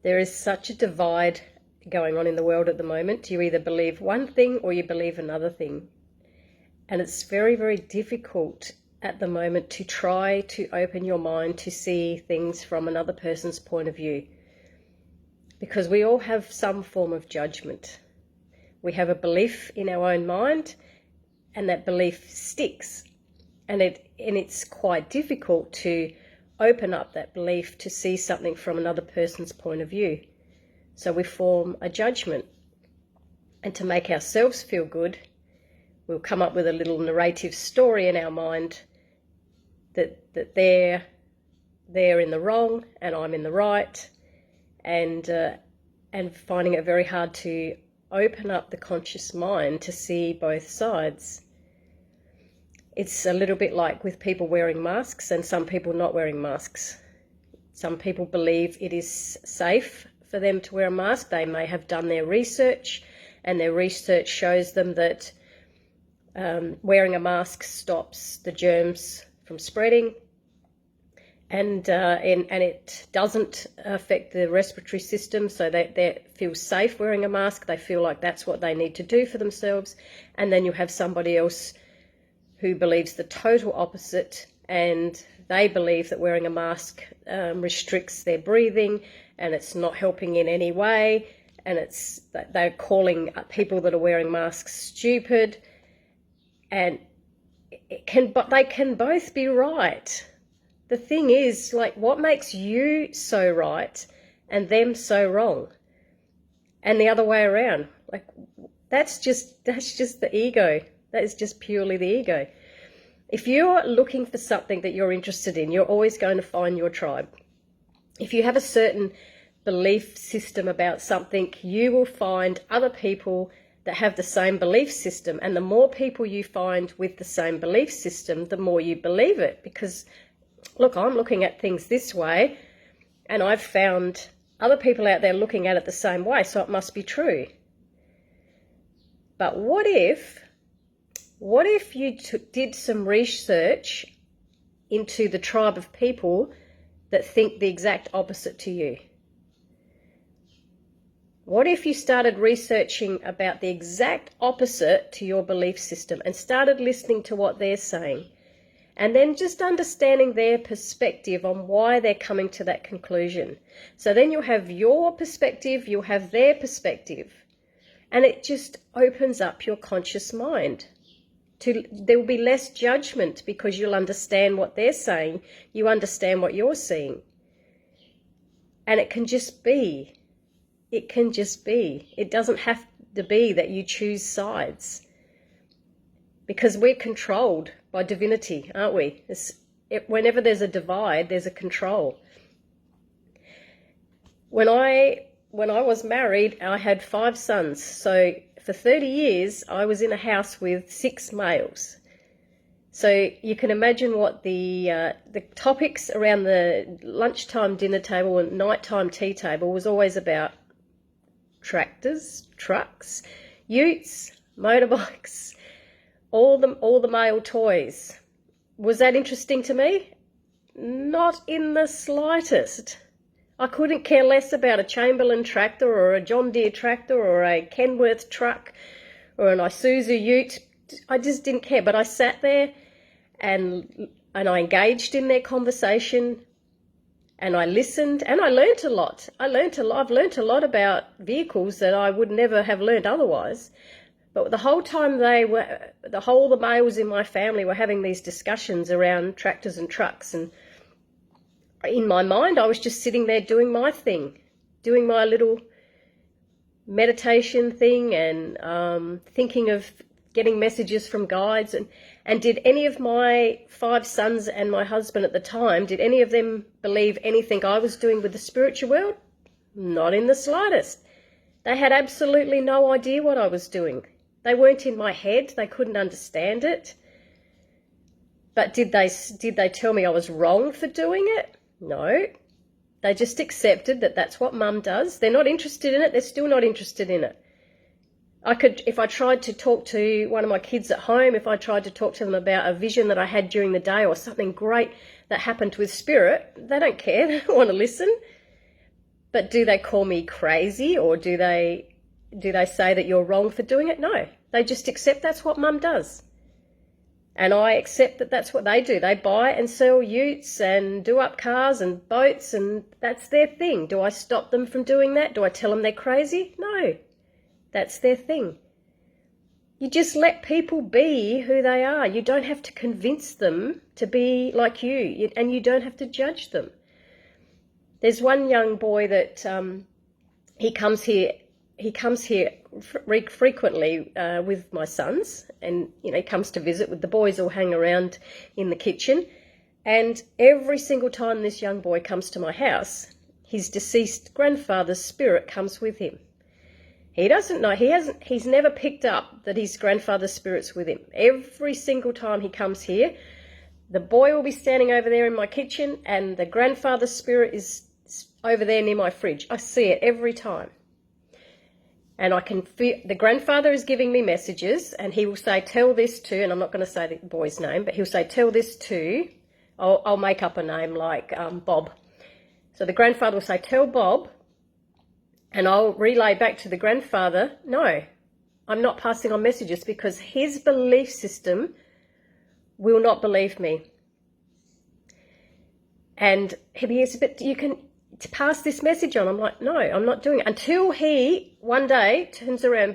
There is such a divide going on in the world at the moment. You either believe one thing or you believe another thing. And it's very, very difficult at the moment to try to open your mind to see things from another person's point of view. Because we all have some form of judgment. We have a belief in our own mind, and that belief sticks. And it's quite difficult to open up that belief to see something from another person's point of view. So we form a judgment. And to make ourselves feel good, we'll come up with a little narrative story in our mind that they're in the wrong and I'm in the right, and finding it very hard to open up the conscious mind to see both sides. It's a little bit like with people wearing masks and some people not wearing masks. Some people believe it is safe for them to wear a mask. They may have done their research, and their research shows them that wearing a mask stops the germs from spreading, and it doesn't affect the respiratory system, so they feel safe wearing a mask. They feel like that's what they need to do for themselves. And then you have somebody else who believes the total opposite, and they believe that wearing a mask restricts their breathing and it's not helping in any way, and they're calling people that are wearing masks stupid. And but they can both be right. The thing is, like, what makes you so right and them so wrong? And the other way around. Like, that's just the ego. That is just purely the ego. If you're looking for something that you're interested in, you're always going to find your tribe. If you have a certain belief system about something, you will find other people that have the same belief system. And the more people you find with the same belief system, the more you believe it. Because, look, I'm looking at things this way, and I've found other people out there looking at it the same way, so it must be true. But what if you did some research into the tribe of people that think the exact opposite to you? What if you started researching about the exact opposite to your belief system and started listening to what they're saying, and then just understanding their perspective on why they're coming to that conclusion? So then you'll have your perspective, you'll have their perspective, and it just opens up your conscious mind. There will be less judgment because you'll understand what they're saying, you understand what you're seeing. And it can just be. It can just be. It doesn't have to be that you choose sides, because we're controlled by divinity, aren't we? Whenever there's a divide, there's a control. When I was married, I had 5 sons. So for 30 years, I was in a house with 6 males. So you can imagine what the topics around the lunchtime dinner table and nighttime tea table was always about. Tractors, trucks, utes, motorbikes, all the male toys. Was that interesting to me? Not in the slightest. I couldn't care less about a Chamberlain tractor or a John Deere tractor or a Kenworth truck or an Isuzu ute. I just didn't care. But I sat there and I engaged in their conversation. And I listened, and I learnt a lot. I've learnt a lot about vehicles that I would never have learnt otherwise. But the whole time the males in my family were having these discussions around tractors and trucks, and in my mind I was just sitting there doing my thing, doing my little meditation thing, and thinking of getting messages from guides. And did any of my 5 sons and my husband at the time, did any of them believe anything I was doing with the spiritual world? Not in the slightest. They had absolutely no idea what I was doing. They weren't in my head. They couldn't understand it. But did they tell me I was wrong for doing it? No. They just accepted that that's what Mum does. They're not interested in it. They're still not interested in it. If I tried to talk to one of my kids at home, if I tried to talk to them about a vision that I had during the day or something great that happened with spirit, they don't care. They don't want to listen. But do they call me crazy, or do they say that you're wrong for doing it? No, they just accept that's what mum does. And I accept that that's what they do. They buy and sell utes and do up cars and boats, and that's their thing. Do I stop them from doing that? Do I tell them they're crazy? No, that's their thing. You just let people be who they are. You don't have to convince them to be like you, and you don't have to judge them. There's one young boy that he comes here frequently with my sons, and he comes to visit. With the boys all hang around in the kitchen, and every single time this young boy comes to my house, his deceased grandfather's spirit comes with him. He doesn't know, he's never picked up that his grandfather's spirit's with him. Every single time he comes here, the boy will be standing over there in my kitchen, and the grandfather's spirit is over there near my fridge. I see it every time. And I can feel the grandfather is giving me messages, and he will say, tell this to, and I'm not going to say the boy's name, but he'll say, tell this to, I'll make up a name like Bob. So the grandfather will say, tell Bob, and I'll relay back to the grandfather, no, I'm not passing on messages, because his belief system will not believe me. And he says, but you can pass this message on. I'm like, no, I'm not doing it. Until he one day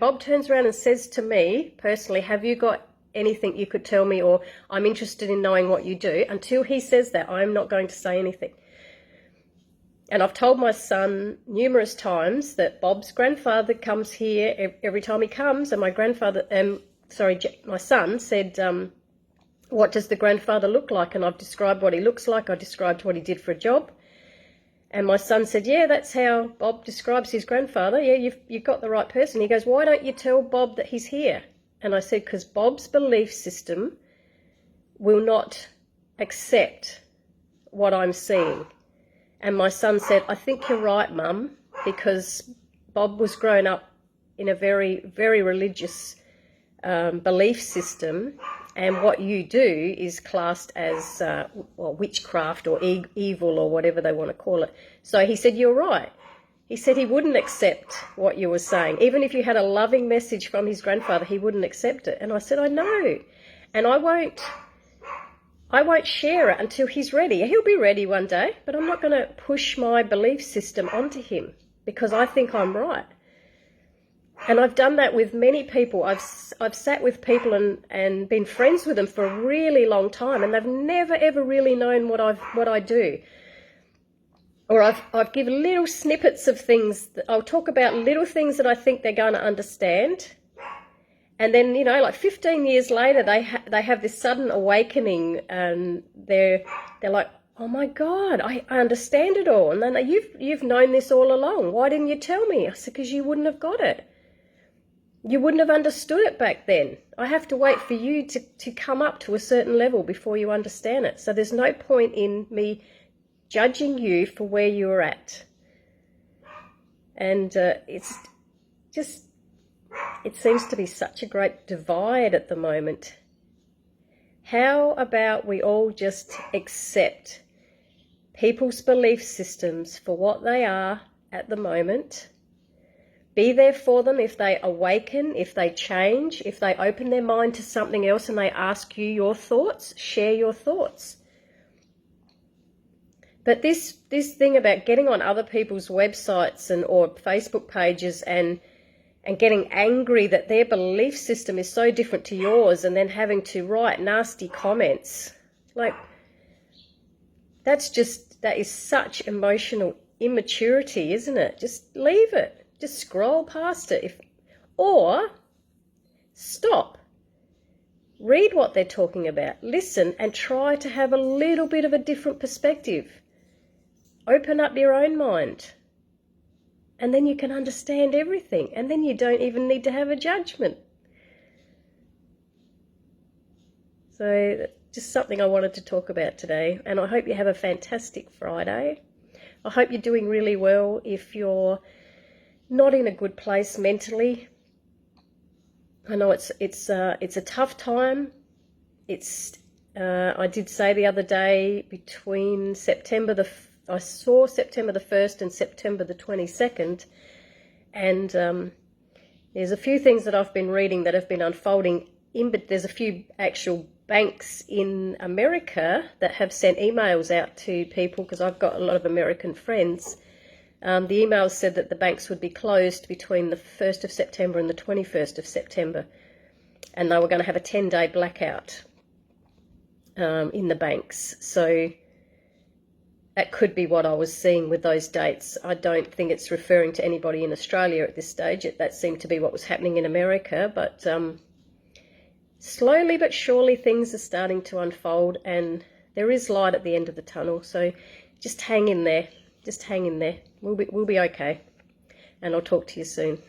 Bob turns around and says to me personally, have you got anything you could tell me, or I'm interested in knowing what you do. Until he says that, I'm not going to say anything. And I've told my son numerous times that Bob's grandfather comes here every time he comes, and my son said, what does the grandfather look like? And I've described what he looks like. I described what he did for a job. And my son said, yeah, that's how Bob describes his grandfather. Yeah, you've got the right person. He goes, why don't you tell Bob that he's here? And I said, because Bob's belief system will not accept what I'm seeing. And my son said, I think you're right, Mum, because Bob was grown up in a very, very religious belief system, and what you do is classed as witchcraft or evil or whatever they want to call it. So he said, you're right. He said he wouldn't accept what you were saying. Even if you had a loving message from his grandfather, he wouldn't accept it. And I said, I know. And I won't share it until he's ready. He'll be ready one day, but I'm not going to push my belief system onto him because I think I'm right. And I've done that with many people. I've sat with people and been friends with them for a really long time, and they've never ever really known what I do. Or I've given little snippets of things. I'll talk about little things that I think they're going to understand. And then, like 15 years later, they have this sudden awakening, and they're like, oh my God, I understand it all. And then you've known this all along. Why didn't you tell me? I said, because you wouldn't have got it. You wouldn't have understood it back then. I have to wait for you to come up to a certain level before you understand it. So there's no point in me judging you for where you're at. And it seems to be such a great divide at the moment. How about we all just accept people's belief systems for what they are at the moment? Be there for them if they awaken, if they change, if they open their mind to something else and they ask you your thoughts, share your thoughts. But this thing about getting on other people's websites or Facebook pages and getting angry that their belief system is so different to yours, and then having to write nasty comments, like that is such emotional immaturity, isn't it? Just leave it. Just scroll past it, or stop. Read what they're talking about. Listen and try to have a little bit of a different perspective. Open up your own mind. And then you can understand everything. And then you don't even need to have a judgment. So just something I wanted to talk about today. And I hope you have a fantastic Friday. I hope you're doing really well. If you're not in a good place mentally, I know it's a tough time. I did say the other day, between September the I saw September the 1st and September the 22nd, and there's a few things that I've been reading that have been unfolding, but there's a few actual banks in America that have sent emails out to people, because I've got a lot of American friends. The emails said that the banks would be closed between the 1st of September and the 21st of September, and they were going to have a 10-day blackout in the banks. So that could be what I was seeing with those dates. I don't think it's referring to anybody in Australia at this stage. That seemed to be what was happening in America, but slowly but surely things are starting to unfold, and there is light at the end of the tunnel. So just hang in there. Just hang in there. We'll be okay. And I'll talk to you soon.